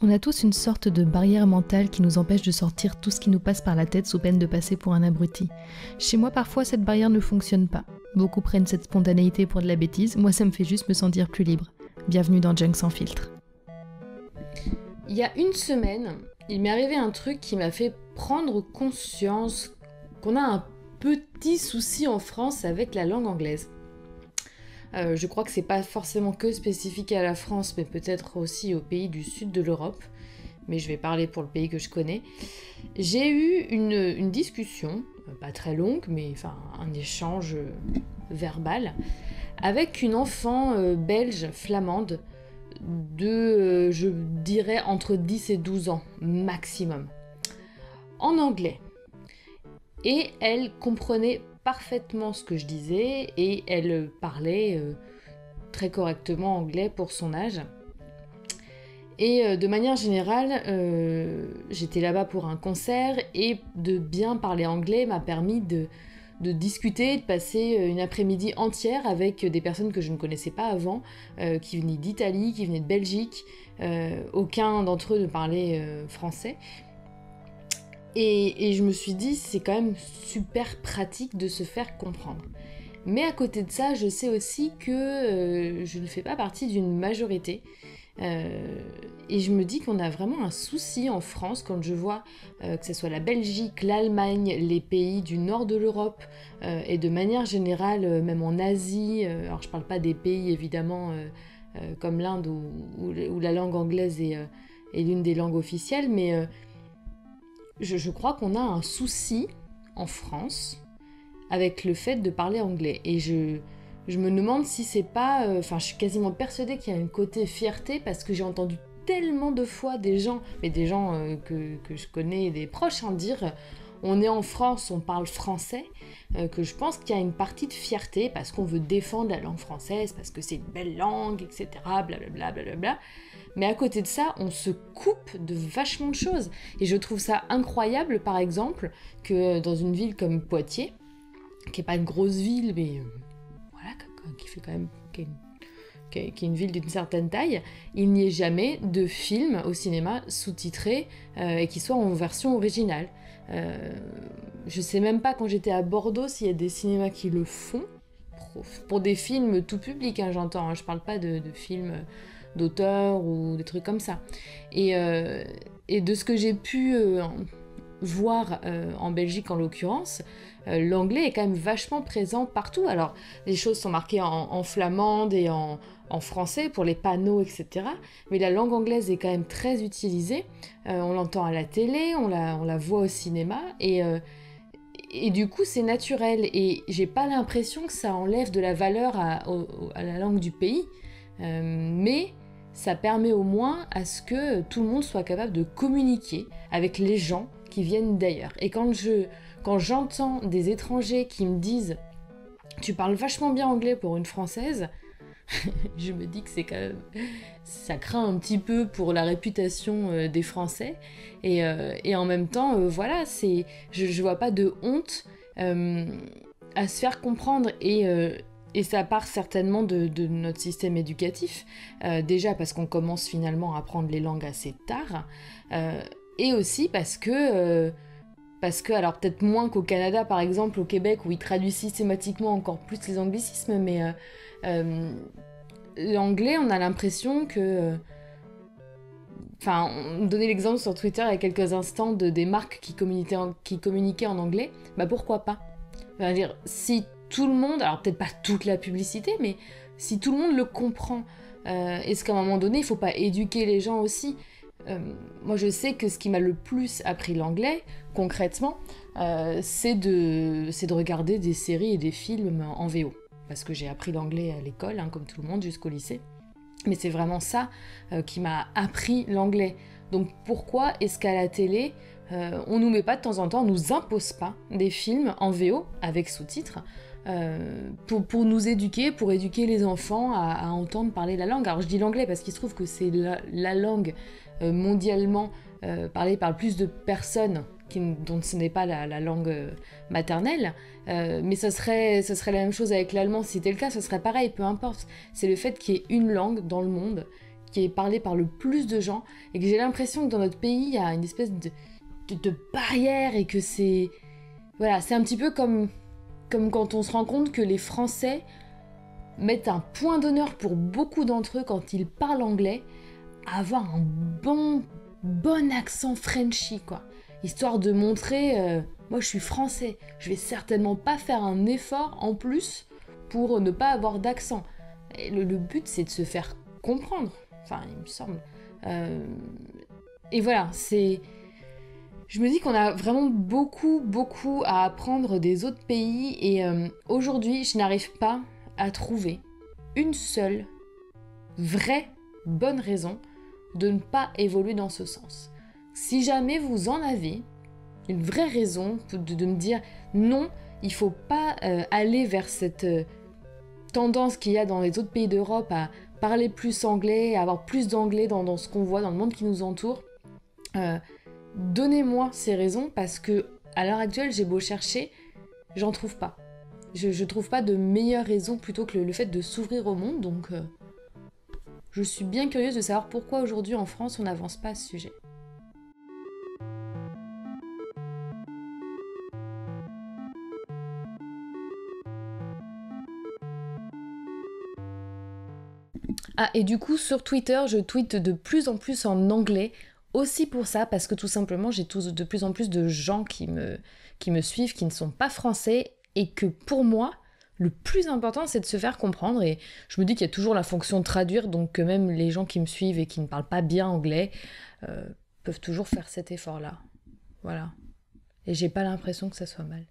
On a tous une sorte de barrière mentale qui nous empêche de sortir tout ce qui nous passe par la tête sous peine de passer pour un abruti. Chez moi, parfois, cette barrière ne fonctionne pas. Beaucoup prennent cette spontanéité pour de la bêtise, moi ça me fait juste me sentir plus libre. Bienvenue dans Junk sans filtre. Il y a une semaine, il m'est arrivé un truc qui m'a fait prendre conscience qu'on a un petit souci en France avec la langue anglaise. Je crois que c'est pas forcément que spécifique à la France, mais peut-être aussi aux pays du sud de l'Europe. Mais je vais parler pour le pays que je connais. J'ai eu une discussion, pas très longue, mais enfin un échange verbal, avec une enfant belge flamande de, je dirais, entre 10 et 12 ans, maximum, en anglais. Et elle comprenait parfaitement ce que je disais et elle parlait très correctement anglais pour son âge. Et de manière générale, j'étais là-bas pour un concert et de bien parler anglais m'a permis de discuter, de passer une après-midi entière avec des personnes que je ne connaissais pas avant, qui venaient d'Italie, qui venaient de Belgique. Aucun d'entre eux ne parlait français. Et je me suis dit, c'est quand même super pratique de se faire comprendre. Mais à côté de ça, je sais aussi que je ne fais pas partie d'une majorité. Et je me dis qu'on a vraiment un souci en France quand je vois que ce soit la Belgique, l'Allemagne, les pays du nord de l'Europe et de manière générale, même en Asie. Alors je parle pas des pays évidemment comme l'Inde où la langue anglaise est l'une des langues officielles, mais je crois qu'on a un souci en France avec le fait de parler anglais. Et je me demande si c'est pas... je suis quasiment persuadée qu'il y a un côté fierté parce que j'ai entendu tellement de fois des gens, mais des gens que je connais, des proches, dire on est en France, on parle français, que je pense qu'il y a une partie de fierté parce qu'on veut défendre la langue française, parce que c'est une belle langue, etc. Blablabla, blablabla. Mais à côté de ça, on se coupe de vachement de choses. Et je trouve ça incroyable, par exemple, que dans une ville comme Poitiers, qui n'est pas une grosse ville, mais voilà, qui fait quand même... qui est une ville d'une certaine taille, il n'y ait jamais de film au cinéma sous-titré et qui soit en version originale. Je sais même pas quand j'étais à Bordeaux s'il y a des cinémas qui le font, pour des films tout public, j'entends, je parle pas de films d'auteur ou des trucs comme ça. Et de ce que j'ai pu voir en Belgique en l'occurrence, l'anglais est quand même vachement présent partout. Alors les choses sont marquées en flamande et en français pour les panneaux, etc. Mais la langue anglaise est quand même très utilisée. On l'entend à la télé, on la voit au cinéma et du coup c'est naturel. Et j'ai pas l'impression que ça enlève de la valeur à la langue du pays. Mais ça permet au moins à ce que tout le monde soit capable de communiquer avec les gens qui viennent d'ailleurs. Et quand j'entends des étrangers qui me disent « Tu parles vachement bien anglais pour une Française », je me dis que c'est quand même... ça craint un petit peu pour la réputation des Français. Et en même temps, voilà, je vois pas de honte à se faire comprendre. Et ça part certainement de notre système éducatif, déjà parce qu'on commence finalement à apprendre les langues assez tard, et aussi parce que, alors peut-être moins qu'au Canada par exemple, au Québec, où ils traduisent systématiquement encore plus les anglicismes, mais l'anglais, on a l'impression que... on donnait l'exemple sur Twitter il y a quelques instants des marques qui communiquaient en anglais, bah pourquoi pas ? Dire, si tout le monde, alors peut-être pas toute la publicité, mais si tout le monde le comprend, est-ce qu'à un moment donné, il faut pas éduquer les gens aussi ? Moi, je sais que ce qui m'a le plus appris l'anglais, concrètement, c'est de regarder des séries et des films en VO. Parce que j'ai appris l'anglais à l'école, comme tout le monde, jusqu'au lycée. Mais c'est vraiment ça qui m'a appris l'anglais. Donc pourquoi est-ce qu'à la télé, on nous met pas de temps en temps, on nous impose pas des films en VO avec sous-titres pour nous éduquer, pour éduquer les enfants à entendre parler la langue. Alors je dis l'anglais parce qu'il se trouve que c'est la langue mondialement parlée par le plus de personnes dont ce n'est pas la langue maternelle, mais ça serait la même chose avec l'allemand. Si c'était le cas, ça serait pareil, peu importe. C'est le fait qu'il y ait une langue dans le monde qui est parlée par le plus de gens, et que j'ai l'impression que dans notre pays, il y a une espèce de barrière, et que c'est... Voilà, c'est un petit peu comme quand on se rend compte que les Français mettent un point d'honneur pour beaucoup d'entre eux quand ils parlent anglais, à avoir un bon accent Frenchy, quoi. Histoire de montrer, moi je suis français, je vais certainement pas faire un effort en plus pour ne pas avoir d'accent. Et le but c'est de se faire comprendre, enfin il me semble. Et voilà, c'est... Je me dis qu'on a vraiment beaucoup à apprendre des autres pays, et aujourd'hui je n'arrive pas à trouver une seule vraie bonne raison de ne pas évoluer dans ce sens. Si jamais vous en avez une vraie raison de me dire non, il faut pas aller vers cette tendance qu'il y a dans les autres pays d'Europe à parler plus anglais, à avoir plus d'anglais dans ce qu'on voit dans le monde qui nous entoure, donnez-moi ces raisons, parce que à l'heure actuelle, j'ai beau chercher, j'en trouve pas. Je trouve pas de meilleure raison plutôt que le fait de s'ouvrir au monde, donc je suis bien curieuse de savoir pourquoi aujourd'hui en France on n'avance pas à ce sujet. Ah, et du coup, sur Twitter, je tweete de plus en plus en anglais, aussi pour ça, parce que tout simplement, j'ai de plus en plus de gens qui me suivent, qui ne sont pas français, et que pour moi, le plus important, c'est de se faire comprendre, et je me dis qu'il y a toujours la fonction traduire, donc que même les gens qui me suivent et qui ne parlent pas bien anglais peuvent toujours faire cet effort-là. Voilà. Et j'ai pas l'impression que ça soit mal.